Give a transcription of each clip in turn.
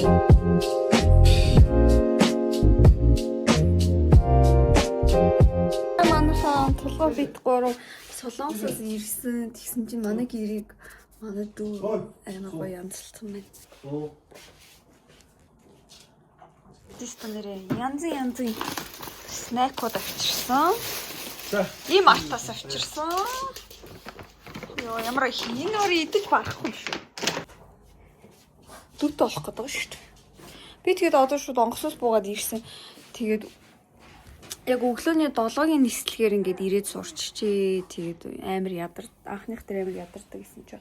Манайхан толгой бит 3 Солонгосоос ирсэн. Тэгсэн чинь манай гэрийг манай дүү амар гоё янзлсан байна. Тэстэ нэрээ янзын снэкуд авчирсан. Ийм артаас авчирсан. Йоо ямар хин ори идэж барахгүй шүү. Дүрт болох гэдэг шүү дээ. Би тэгээд одоо шууд онгоцоос буугаад ирсэн. Тэгээд яг өглөөний 7-гийн нислэгээр ингээд ирээд сурчжээ. Тэгээд амар ядар анхных дээр амар ядардаг гэсэн чинь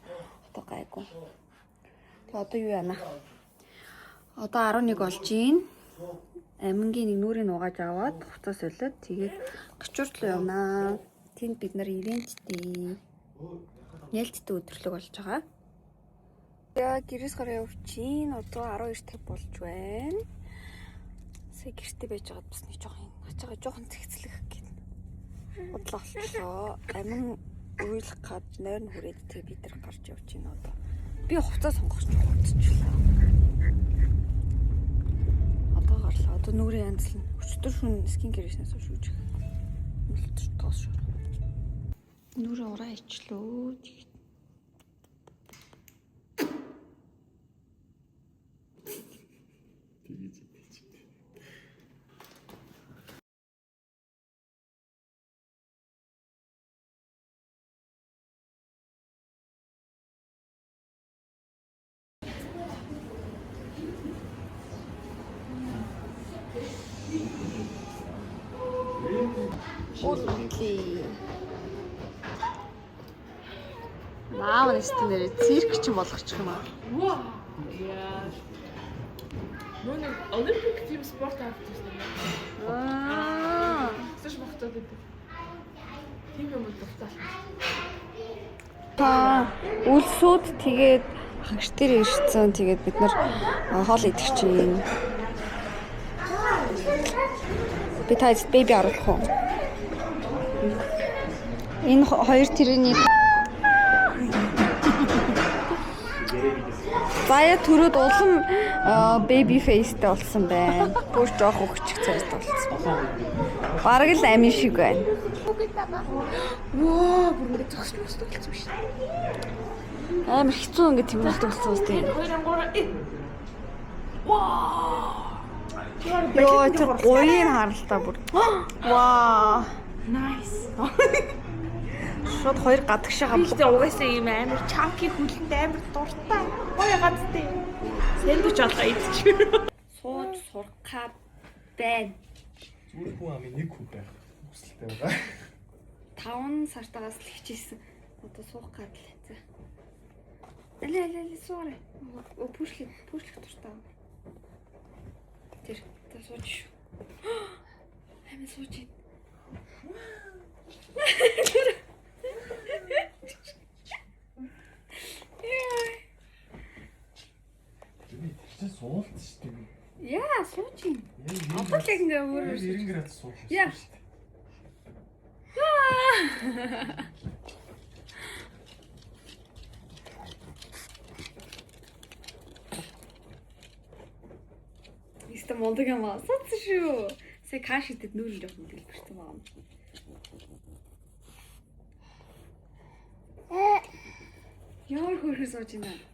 одоо гайгүй. Тэгээд одоо юу яана? Одоо 11 болж гин. Амингийн нэг нүрийг угааж аваад хуцаас солиод тэгээд гочурт руу явнаа. Тэнд бид нар ивенттэй нээлттэй өдрлөг болж байгаа. Яа гэрээс гараа явчихин. Одоо 12:50 болж байна. Сая гэртээ байж байгаад бас нэг жоохон цэгцлэх гээд бодлоо болчихлоо. Амин уйлах гад нойр нь хүрээд тэгээ бид нар гарч явж байна одоо. Би хуцаа сонгох гэж бодчихлоо. Одоо гарлаа. Одоо нүрийн янзлна. Өчтөр шүн скин кэрэшнээс шүүж. Нүлтэр тоос шүү. Нүрээ ураа ичлөө. Окей. Наав нэстэнээр цирк ч болгочих юм аа. Вау. Яа. Мөн Олимпик тим спорт авчихсан. Сэш багтаад идэв. Тим юм дуртай. Үлсүүд тэгээд хагш дээр ирсэн. Тэгээд бид нар хоол идэх чинь. Би тайз беби аруулах уу? Энэ хоёр тэрний заяа төрөөд улам baby face-тэй болсон байна. Бүр жоох өгчих цайд болсон. Бараг л амин шиг байна. Воо, бүр ингэ зогсчихсон болсон биш. Амар хэцүү ингэ тэмүүлдэг болсон үстэй. 2 3 Вау. Йоо, тэр гоён харалтаа бүр. Вау. Nice. Шууд хоёр гадагшаа Гэхдээ угаасаа ийм амар чанки хүлэнд амар дуртай. Гоё гадтай. Сэндвич олгоо идчих. сууж сурах байна. Зүгээр хүн амын нэг хүн байх хүсэлтэй байна. 5 сартаагаас л хичээсэн. Одоо суух гад л. За. Алей суура. Пүшлэх дуртай. Тэр сууж. Хэмээ сууж. Чи суулт шүү дээ. Яа, сууж юм. Одоо л ингээ өөрөө 90 градус суух шүү дээ. Истэ мондог юм аа. Сууц шүү. Сая каш идэд нүүрэн жоохон дэлбэрсэн байгаа юм. Яар хөрхөр сууж байна.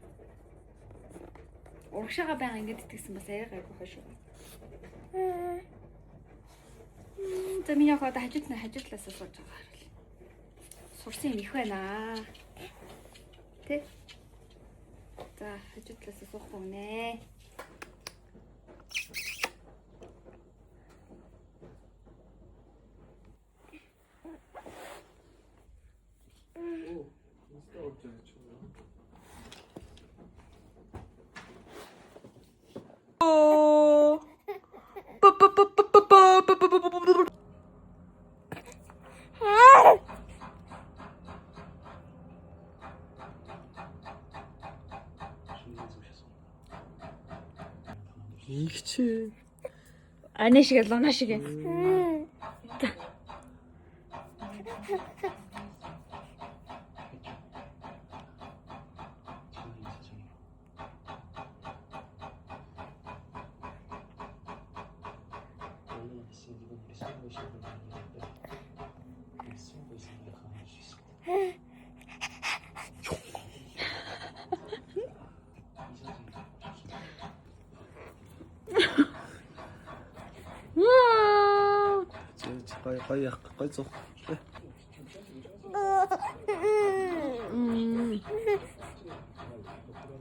Урагшаага байнга ингэж итгэсэн бас арай гайгүй хойш. За миний охид хажуудлаас сууж байгаа харал. Сурсан юм их байна. Тэ? За хажуудлаас суух гонэ. Игч. Ани шиг луна шиг. Гоё яах гоё зов.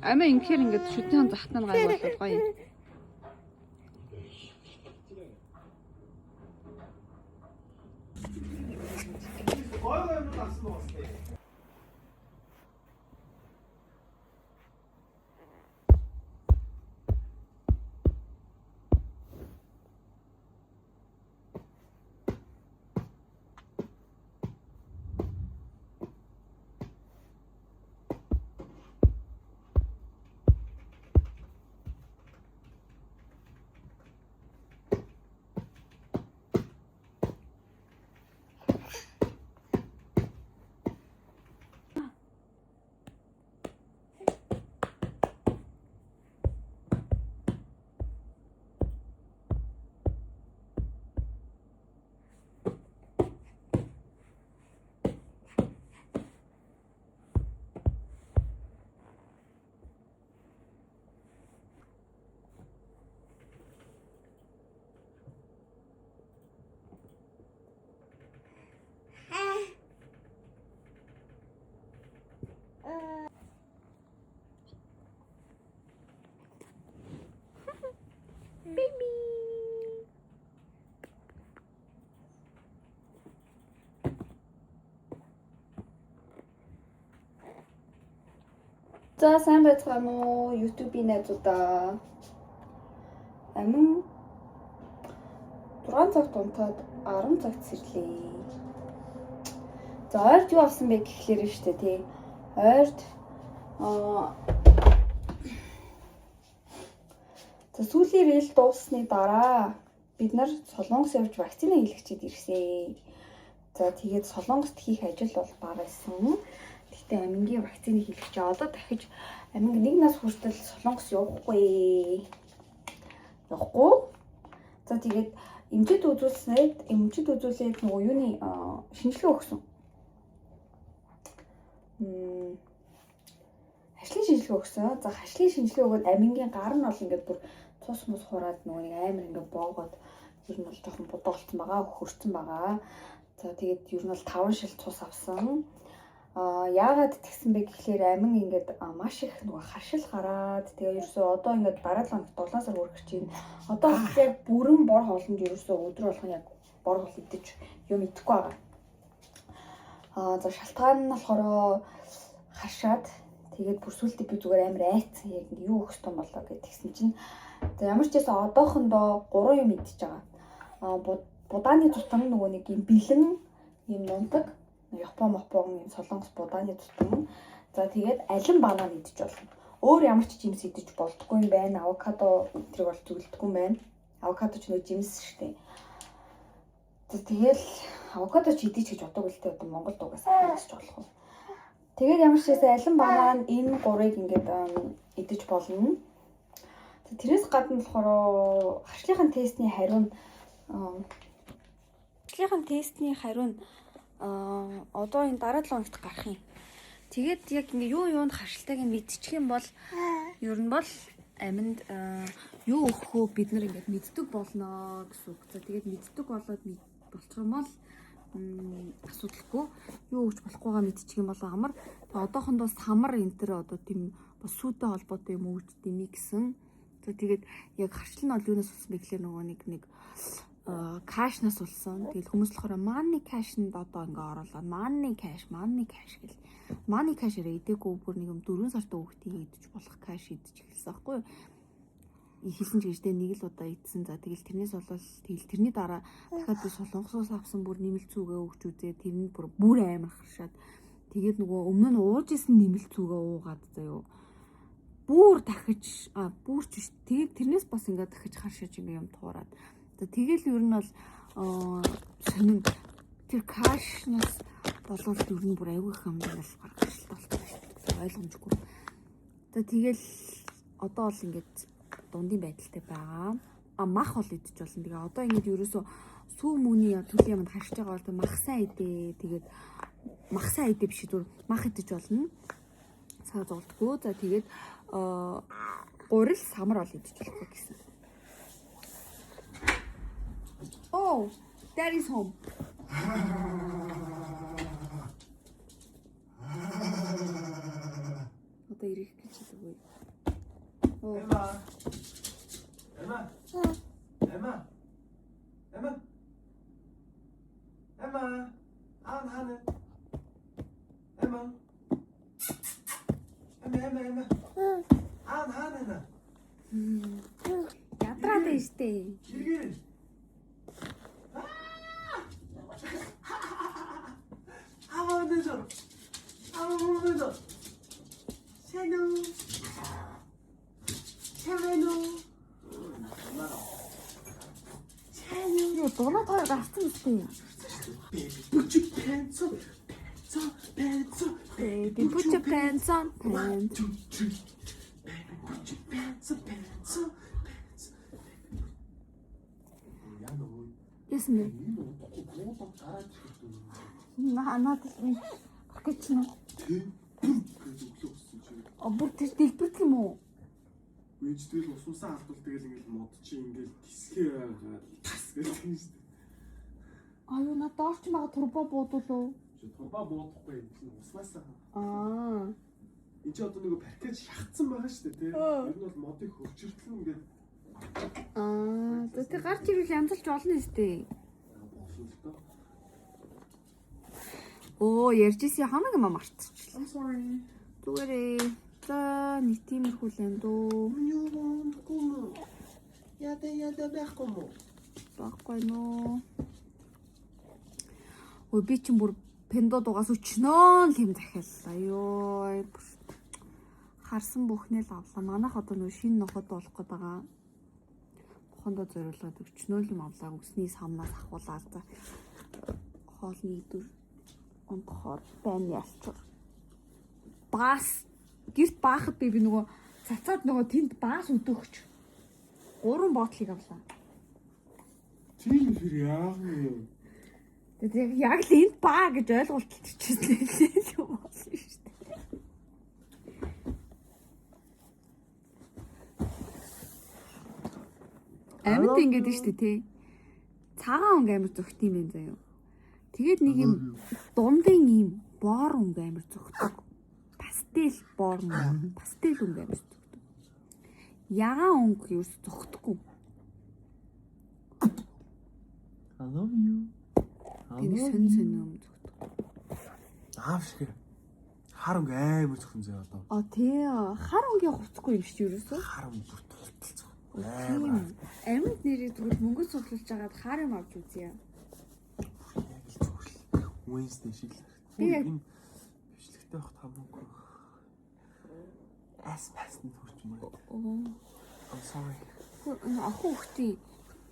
Амаа ингэхээр ингээд шүтэн захтан гай болоод гоё. Гоё юм нассан уу? За сайн байцгаана уу YouTube-ийн найзуудаа. Амин 6 цагт унтаад 10 цагт сэрлээ. За ойрт юу авсан бэ гэхлээр штэ тий. Ойрт за сүүлийн рэл дууссаны дараа бид нар Солонгос явж вакцины хийлгэчихэд ирсэн. За тэгээд Солонгост хийх ажил бол багасан. Гэхдээ амингийн вакцины хийлгэж одоо дахиж аминг 1 нас хүртэл Солонгос явахгүй. За тэгээд эмчэд үзүүлээд нөгөө юуны шинжилгээ өгсөн. Хашлын шинжилгээ өгсөн. За хашлын шинжилгээ өгөөд амингийн гар нь бол ингээд бүр цус мус хураад нөгөө нэг амар ингээд боогоод ер нь бол жоохон будуулсан байгаа, хөрцөн байгаа. За тэгээд ер нь бол 5 шил цус авсан. Яагаад тэгсэн бэ гэхлээр амин ингээд маш их нөгөө харшил гараад тэгээ ерөөсөө одоо ингээд дараа 7 сар хүрэх гэж байна. Одоо яг бүрэн бор хоолнд ерөөсөө өдөр болгон яг бор хоол идэж юм идэхгүй байгаа. За шалтгаан нь болохоор харшаад тэгээд бүр сүлдээ би зүгээр амар айцсан яг юу өгөх юм болоо гэдгийгсэн чинь за ямар ч байсан одоохондоо 3 юм идчихэж байгаа. Будааны тутам нөгөө нэг юм бэлэн юм нундаг Япон юм Солонгос будааны тутам. За тэгээд алин банан идэж болно. Өөр ямар ч жимс идэж болдгүй юм байна. Авокадо өдрийг бол зөвлөдөггүй юм байна. Авокадо ч нөө жимс шүү дээ. Тэгэл авокадо ч идэж гэж боддог л дээ одоо Монголд угаасаа идэж болох уу. Тэгээд ямар ч байсан алин банан энэ 3-ыг ингээд идэж болно. Тэрээс гадна болохоор харшлийнхын тестний хариу нь одоо энэ дараа 7 хоногт гарах юм. Тэгээд яг ингээ юунд харшилтайг нь мэдчих юм бол ер нь бол аминд юу өгөхөө бид нар ингээд мэддэг болно гэсэн үг. За тэгээд мэддэг болоод болчих юм бол асуудалгүй юу өгч болохгүйгаа мэдчих юм бол амар одоохондоо самар энэ төр одоо тийм бас сүйтэй холбоотой юм өгч димий гэсэн. За тэгээд яг харшил нь бол юунаас болсон бэ гэхлээр нөгөө нэг кашнаас болсон. Тэгэл хүмүүс болохоор money cash-нд одоо ингээ оруулаад money cash гэл money cash-ээр идэггүй бүр нэг юм 4 сартаа хүүхдийн идэж болох cash идэж эхэлсэн байхгүй юу? Ихэлсэн ч гэжтэй нэг л удаа идсэн. За тэгэл тэрнээс болол тэгэл тэрний дараа дахиад би Солонгосоос авсан бүр нэмэлт зүгээ өгч үзээ. Тэр нь бүр амар харшаад тэгээд нөгөө өмнө нь ууж исэн нэмэлт зүгээ уугаад заяо. Бүр дахиж бүрч биш. Тэгээд тэрнээс бас ингээ дахиж харшаач юм туураад. Тэгэл ер нь бол сонин тэр кашнаас болоод ер нь бүр аягүй их юм бол гаргалт болдог шүү дээ. Ойлгомжгүй. Тэгэл одоо бол ингээд дундын байдалтай байгаа. Мах бол идэж болно. Тэгээ одоо ингээд ерөөсөө сүү мөний төлийн юмд харж байгаа бол махсан идэ. Тэгээд махсан идэ биш зүгээр мах идэж болно. Цаа зовдгоо. За тэгээд гурил самар бол идэж болохгүй гэсэн. Oh, Daddy's home. Одоо ирэх гэж хэлэв. Emma. Emma. Emma. Emma. Emma. Анхана. Emma. Emma. Анхана. Ядраад байна штэ. Иргэн. 아무데도. 세누. 세누. Юу дунаа тоо гарсан үстэй. Put your pants on. Baby put your pants on. 1, 2, 3. Baby put your pants on. Яасан бэ? Надад гэж нь. Бүр тэр дэлбэрдэг юм уу? Үеж тэгэл усуусаа алдвал тэгэл ингээл мод чи ингээл тисгээ тас гэдэг юм шүү дээ. Аюу на доош ч мага турбо буудуулуу. Чи турбаа буудахгүй юм уснасаа. Аа. Энд чи одоо нэг пакэж шахацсан байгаа шүү дээ тий. Ер нь бол модыг хөвчөртлөн ингээд тэ гарч ирвэл янзалж болно өстэй. Оо, ярьжсэн хамаг юм мартчихлаа. I'm sorry. Зүгээрээ. За, нэг тиймэрхүү л юм дөө. Яда байхгүй мó. Баггүй нөө. Ой, би чинь бүр пендо дугаас өчнөө л юм захиаллаа. Ёо. Харсан бүхнээ л авлаа. Манайх одоо нөө шинэ ноход болох гээд байгаа. Бухандаа зориулаад өчнөө л юм авлаа. Үсний самнаас ахуулаад за. Хоолны идэв онцгоор байна ялчур. Бас гэрт баахад би нөгөө цацаад нөгөө тэнд баас өдөөгч 3 ботлыг авлаа. Тийм хэр яах вэ? Тэгээд яг л энд баа гэж ойлголт төрчихсэн юм болно шүү дээ. Амьд ингэдэж шүү дээ тий. Цагаан өнгө амир зөгт юм байна заяа. Тэгээд нэг юм дундын юм боор өнгө амир зөгтөг. Пастел боор мөн. Пастел өнгө амир зөгтөг. Ягаан өнгө юу зөгтөхгүй. I love you. Тэр сөн юм зөгтөг. Аав шиг. Хар өнгө амар зөвхөн зөө одоо. Тий. Хар өнгийн хувцгүй юм шүү ерөөсөө. Хар өнгө бүр тулталцсан. Амьд нэрийг тэгвэл мөнгө судлуулж байгаад хар юм авч үзье. Wednesday шиг л. Би яг бичлэгтэй байх хамаагүй. Пасны төрч юм байна. I'm sorry. Охин хөхтий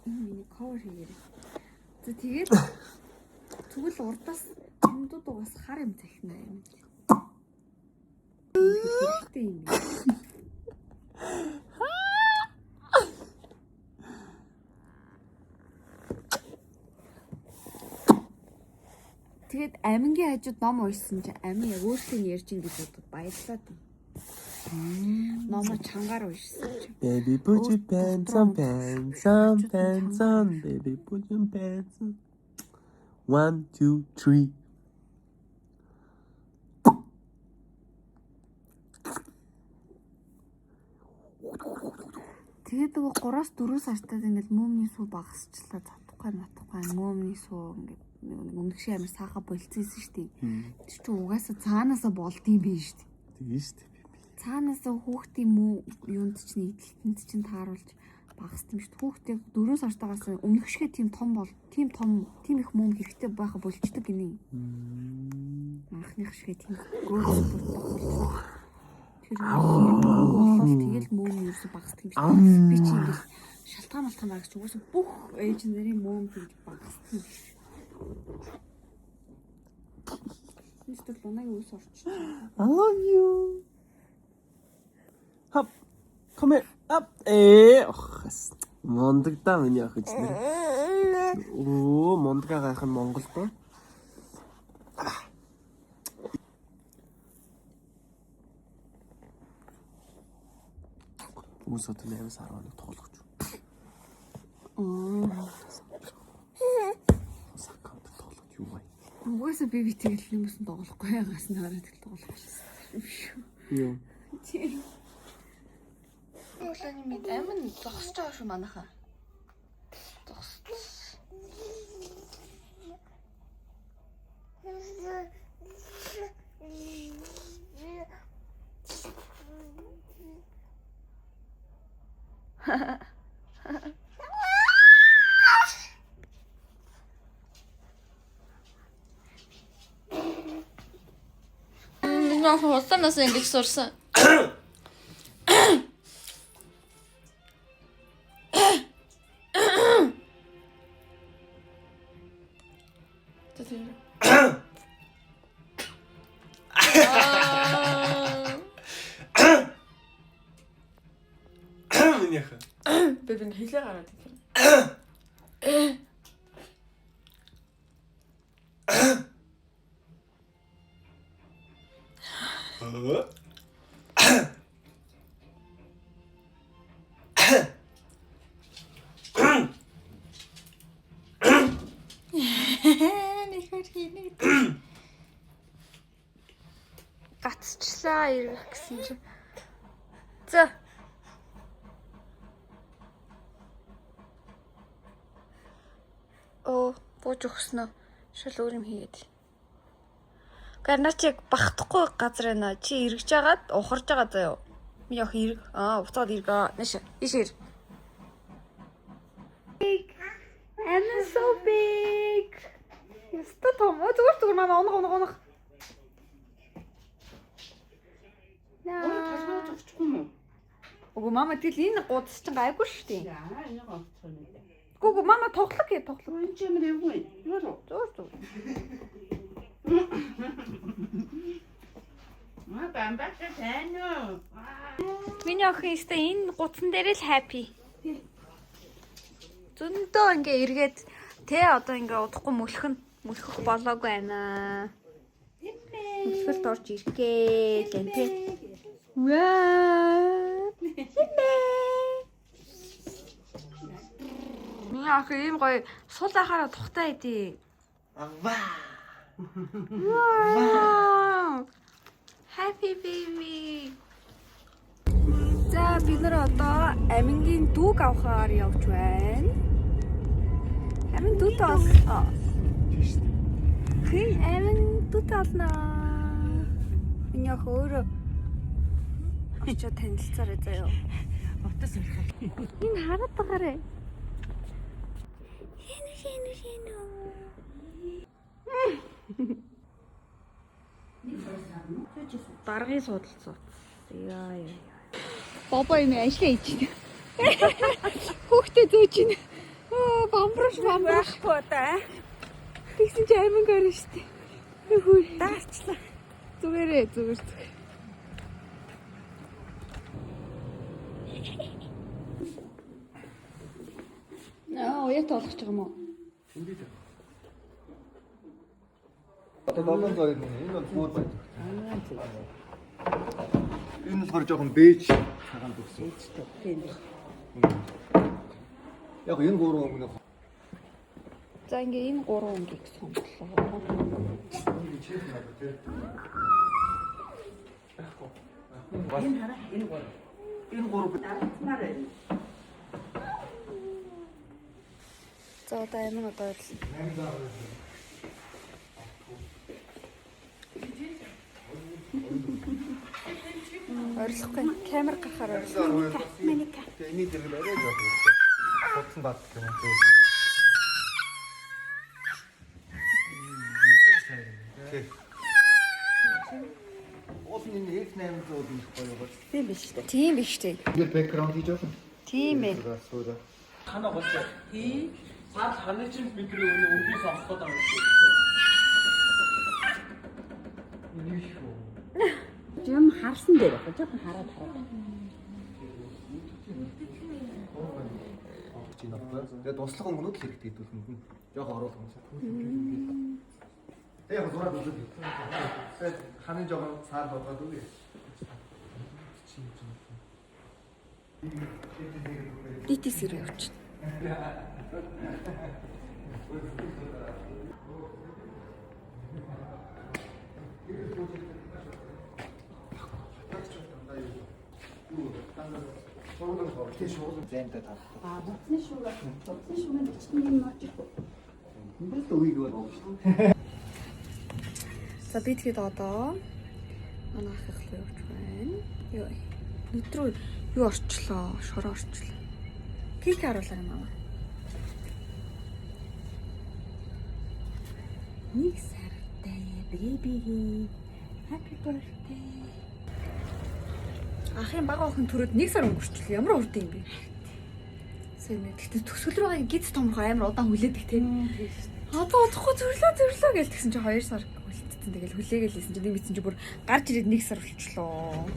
миний cover хийгээрэй. За тэгээд тэгвэл урдаас юмдууд угаас хар юм захина юм. Хэрэгтэй юм. Тэгээд амингийн хажууд ном уншсан чи амин яг өөртөө ярьж ин гэж бодод баярлаад байна. Номоо чангаар уншсан чи. Baby put your pants on. Baby put your pants on. 1, 2, 3. Тэгээд нөгөө 3-4 сартад ингээд мөмний сүү багасчлаа татахгүй мөмний сүү ингээд өмнөх шиг амар сааха болцсон шүү дээ. Тэр чинь угаасаа цаанаасаа болдгийм биш шүү дээ. Тэгээ шүү дээ. Цаанаасаа хүүхдийн мүү юунд чинь идэлтэнд чинь тааруулж багассан шүү дээ. Хүүхдээ 4 сартаагаас өмнөх шиг тийм том их мөм хэрэгтэй байха болчдөг гинэ. Анхных шиг тийм гроос болчихсон. Тэр болол тэгэл мөм юусэн багасдаг юм шүү. Би чи ингээд шалтгаан багч угаасаа бүх ээж нарын мөм гэж багасдаг юм шүү. Мистер Лунаг ус орч. I love you. Hop. Come here. Мондагдаа миний ах эзнэр. Оо, мондгаа гайх нь Монголд ба. Үс одоо 8 сар хоног тоглож. Саккаунт тоглож юу бай. Угаасаа би тэгэл хүмүүсэнд тоглохгүй байгаас нь хараад тэгэл тоглох юм шүү. Юу? Өглөөний мэд амин зогсож байгаа шүү манайхаа. Зогсож. Наахан улаанаас ингэж сурсан. Минийх. Би хэлээ гараад ирсэн. Гацчлаа ирэх гэсэн чи. За. Бууж өгснө. Шал өөр юм хийгээд. Гарначиг бахтахгүй газар байна. Чи эргэж агаад ухарж байгаа заяа. Би яг эрг. Уцаад эрг. Нэш. Ишэр. I'm so big. Яста том. Зүгээр мама унах. Тасмаа зогсчихгүй юм уу? Ого мама тэгэл энэ гудас чинь гайгүй шүү дээ. Яа, энэ гооцох юм дээ. Гүг мама тоглох гээ тоглох. Энэ ч юм дэвгүй. Юу? Зүгээр. Маа бамбаш тань уу? Миний охин өстө энэ гудсан дээр л happy. Зөндөө ингээ эргээд одоо ингээ удахгүй мөлхөх болоогүй байна. Мөлхөлд орж иргээ гэн тэ. Ваа. Миний охин ийм гоё сул ахаараа тухтай идэе. Wow. Happy baby. За бид нар одоо амингийн дүүг авахаар явж байна. Амин дүүт олно. Хин амин дүүт олно. Миний охин өөрөө очоо танилцаарай заяа. Утас өрхөө. Энэ хараад байгаарэ. Шинэ. Даргын судалц сууц. Яа. Баба энэ ажлаа хийж байна. Хүүхдээ зөөж байна. Бамбраш байхгүй да. Тэгсэн чи амин гарна штэ. Хүү даарчлаа. Зүгээр. Уяа тоолох ч юм уу? Одоо 700 энэ бол зүгээр байна. Энэ болохоор жоохон бэж цагаан төгсөн. Тийм. Яг энэ гурван өнгө. За ингээ энэ гурван өнгийг сонголоо. Энэ гурван За одоо амин одоо орилохгүй камер гарахаар орилоо. Маника. Энийг дэрэг арай жоох. Хутсан бат гэх юм уу. Олон энэ F800 юм гоё бол. Тийм биш үү? Тийм биш үү? Ингээд бэкграунд хийж байгаа юм. Тийм ээ. Хана гоцоо. Тий. Сар ханы чинь бидний өнөөс авах гэдэг юм шиг. Жим харсан дээр жоохон хараад. чинь баггүй. Тэгээд дуслах өнгөнүүд л хэрэгтэй дүүлэнд нь. Жохо оруулах юм шиг. Тэгээ яг зураг үзэл. Тэгээд ханын жохо цаар болгоод үгүй. Дитис ирээ явчих. Зэнтэй тав. Буцны шүүгээ бичний маач. Бид үгийг бол. За би тэгэхэд одоо манай ах их л явж байна. Йоо. Өдрөө юу орчлоо? Шороо орчлоо. Кик харуулаа маа. Нэг сартай бэби. Happy birthday. Ахын бага охин төрөд 1 сар өнгөрчлөө. Ямар урд юм бэ? Сэрнэ. Тэгтээ төсөл рүүгээ гиз томрох амар удаан хүлээдэг тийм. Одоо удахгүй зөвлөө гэж тэгсэн чи 2 сар хүлээдсэн. Тэгэл хүлээгээл хэлсэн чи би мэдсэн чи бүр гарч ирээд 1 сар болчлоо.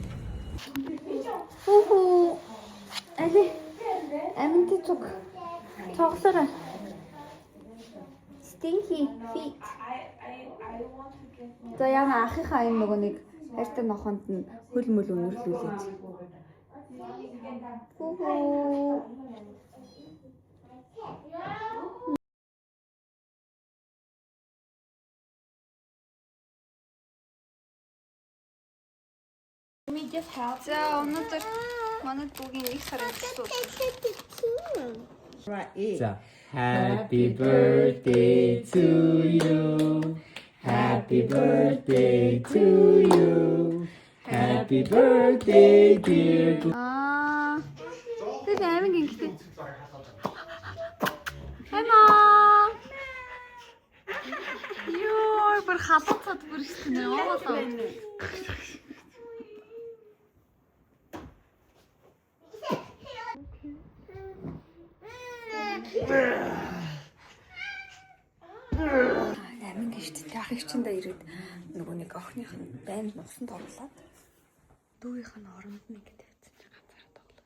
Хөө. Али. Аминти цуг. Цоглоо. Stinky feet. За яна ахынхаа юм нөгөө нэг хайртай нохонд нь хөл мөл өнөрлүүлээд. Хөө. За өнөөдөр манай бүгийн 1 сар өнгөрсөн. So, happy birthday to you. Happy birthday to you. Happy birthday, dear. Тэг амин гинхтэй. Хэмаа. Йоо, бүр халууцаад бүр ихтэй нэ оолоо. Амин гişтэй ах их чиндаа ирээд нөгөө нэг охиных нь байнд нусанд орлоод дүүгийнх нь оронд нь ингэ тавьсан чи ганцаараа тоглоод.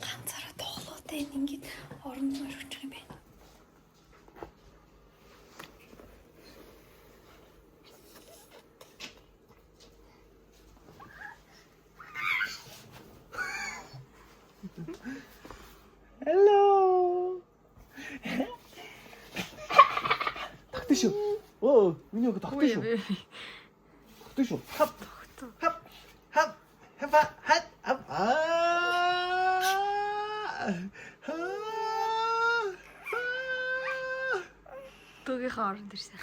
Ганцаараа тоглоод энэ ингэ оронд нь орчих юм байна. Hello. Тагтаа шүү. Оо, миний өг тагтаа шүү. Тагтаа шүү. Хап. Хап. Хап. Хап. Хап. Хап. Дүүгийнхээ оронд ирсэн.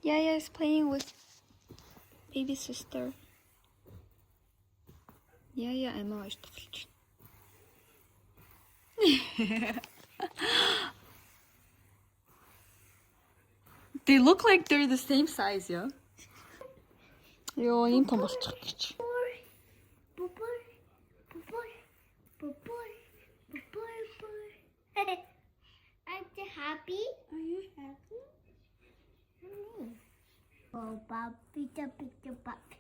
Yaya is playing with baby sister. Yaya Emma is тоглож байна. They look like they're the same size, yeah. Ёо, ийм том болчих гэж. Aren't you happy? Are you happy? Oh, puppy, puppy, puppy.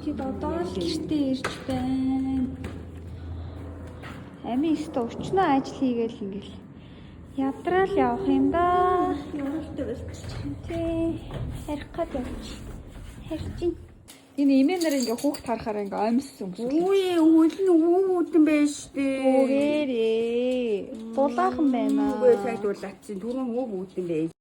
Бид одоо л гэртээ ирж байна. Амин өстө өчнөө ажил хийгээл ингээл ядраал явах юм да. Явуултаа байж чинь. Тий. Харих гад явж. Харчин. Энэ имэнэр ингээ хүүхд харахаар ингээ аимссан юм шиг. Үе хөл нь үүдэн байж тээ. Үгээрээ. Дулаахан байна. Үгүй сая дуулаацсан түрүүн хөө бүгд юм бэ.